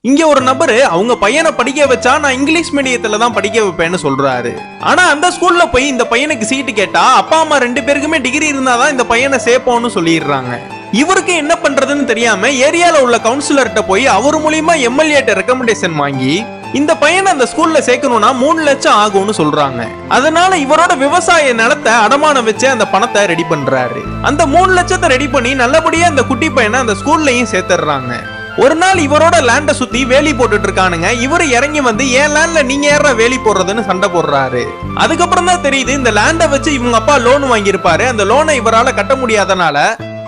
இங்க ஒரு நபரு அவங்க பையனை படிக்க வச்சா நான் இங்கிலீஷ் மீடியத்துல தான் படிக்க வைப்பேன்னு சொல்றாரு. ஆனா அந்த ஸ்கூல்ல போய் இந்த பையனுக்கு சீட்டு கேட்டா அப்பா அம்மா 2 பேருக்குமே டிகிரி இருந்தாதான் இந்த பையனை சேர்ப்போம்னு சொல்லிடுறாங்க. இவருக்கு என்ன பண்றதுன்னு தெரியாம ஏரியால உள்ள கவுன்சிலர்கிட்ட போய் அவர் மூலியமா எம்எல்ஏ ரெக்கமெண்டேஷன் வாங்கி இந்த பையனை அந்த ஸ்கூல்ல சேர்க்கணும்னா 3 லட்சம் ஆகும்னு சொல்றாங்க. அதனால இவரோட விவசாய நிலத்தை அடமானம் வச்சு அந்த பணத்தை ரெடி பண்றாரு. அந்த 3 லட்சத்தை ரெடி பண்ணி நல்லபடியா அந்த குட்டி பையனை அந்த ஸ்கூல்லையும் சேர்த்துறாங்க. ஒரு நாள் இவரோட லேண்ட சுத்தி வேலி போட்டுட்டு இருக்கானுங்க. இவரு இறங்கி வந்து என் லேண்ட்ல நீங்க ஏற வேலி போடுறதுன்னு சண்டை போடுறாரு. அதுக்கப்புறம் தான் தெரியுது இந்த லேண்ட வச்சு இவங்க அப்பா லோன் வாங்கியிருப்பாரு. அந்த லோனை இவரால கட்ட முடியாதனால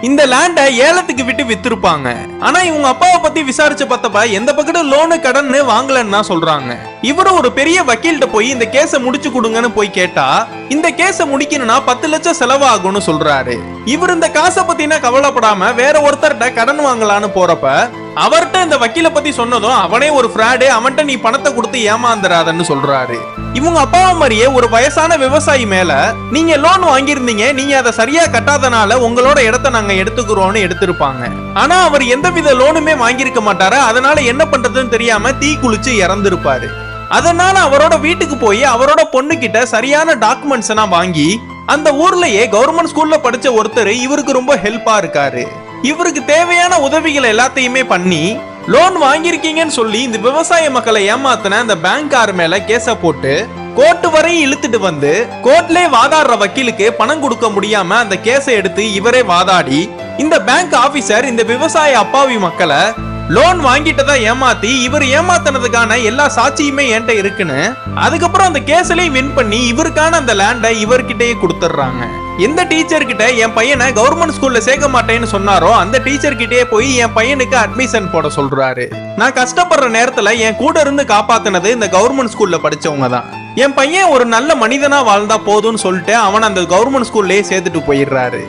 இந்த லேண்ட ஏலத்துக்கு விட்டு வித்திருப்பாங்க. ஆனா இவங்க அப்பாவை பத்தி விசாரிச்சு பார்த்தப்ப எந்த பக்கத்து லோனு கடன் வாங்கலன்னு தான் சொல்றாங்க. இவரு ஒரு பெரிய வக்கீல்கிட்ட போய் இந்த கேஸ முடிச்சு கொடுங்கன்னு போய் கேட்டா இந்த கேஸ முடிக்கணும்னா 10 லட்சம் செலவாகும்னு சொல்றாரு. இவர் இந்த காசை பத்தினா கவலைப்படாம வேற ஒருத்தர்கிட்ட கடன் வாங்கலான்னு போறப்ப அவர்கிட்ட இந்த வக்கீல பத்தி சொன்னதும் அவனே ஒரு ஃப்ராடு, அவன்கிட்ட நீ பணத்தை கொடுத்து ஏமாந்துறாதன்னு சொல்றாரு. இவங்க அப்பா மாதிரியே ஒரு வயசான விவசாயி மேல நீங்க லோன் வாங்கியிருந்தீங்க, நீங்க அதை சரியா கட்டாதனால உங்களோட இடத்த நாங்க எடுத்துக்கிறோம்னு எடுத்திருப்பாங்க. ஆனா அவர் எந்தவித லோனுமே வாங்கியிருக்க மாட்டாரு. அதனால என்ன பண்றதுன்னு தெரியாம தீ குளிச்சு இறந்திருப்பாரு. அதனால அவரோட வீட்டுக்கு போய் அவரோட பொண்ணு கிட்ட சரியான டாக்குமெண்ட்ஸ் எல்லாம் வாங்கி அந்த ஊர்லயே கவர்மெண்ட் ஸ்கூல்ல படிச்ச ஒருத்தர் இவருக்கு ரொம்ப ஹெல்ப்பா இருக்காரு. இவருக்கு தேவையான உதவிகள் எல்லாத்தையுமே பண்ணி லோன் வாங்கியிருக்கீங்கன்னு சொல்லி இந்த விவசாய மக்களை ஏமாத்தின அந்த பேங்க்கார் மேல கேஸ போட்டு கோர்ட் வரையும் இழுத்துட்டு வந்து கோர்ட்லயே வாதாடுற வக்கீலுக்கு பணம் கொடுக்க முடியாம அந்த கேஸை எடுத்து இவரே வாதாடி இந்த பேங்க் ஆபீசர் இந்த விவசாய அப்பாவி மக்களை லோன் வாங்கிட்டதா ஏமாத்தி இவர் ஏமாத்தினதுக்கான எல்லா சாட்சியுமே என்கிட்ட இருக்குன்னு அதுக்கப்புறம் அந்த கேஸ்லயும் வின் பண்ணி இவருக்கான அந்த லேண்டை இவர்கிட்டயே கொடுத்துடுறாங்க. எந்த டீச்சர் கிட்ட என் பையனை கவர்மெண்ட் ஸ்கூல்ல சேர்க்க மாட்டேன்னு சொன்னாரோ அந்த டீச்சர் கிட்டே போய் என் பையனுக்கு அட்மிஷன் போட சொல்றாரு. நான் கஷ்டப்படுற நேரத்துல என் கூட இருந்து காப்பாத்தினது இந்த கவர்மெண்ட் ஸ்கூல்ல படிச்சவங்க தான். என் பையன் ஒரு நல்ல மனிதனா வாழ்ந்தா போதும்னு சொல்லிட்டு அவன் அந்த கவர்மெண்ட் ஸ்கூல்லயே சேர்த்துட்டு போயிடுறாரு.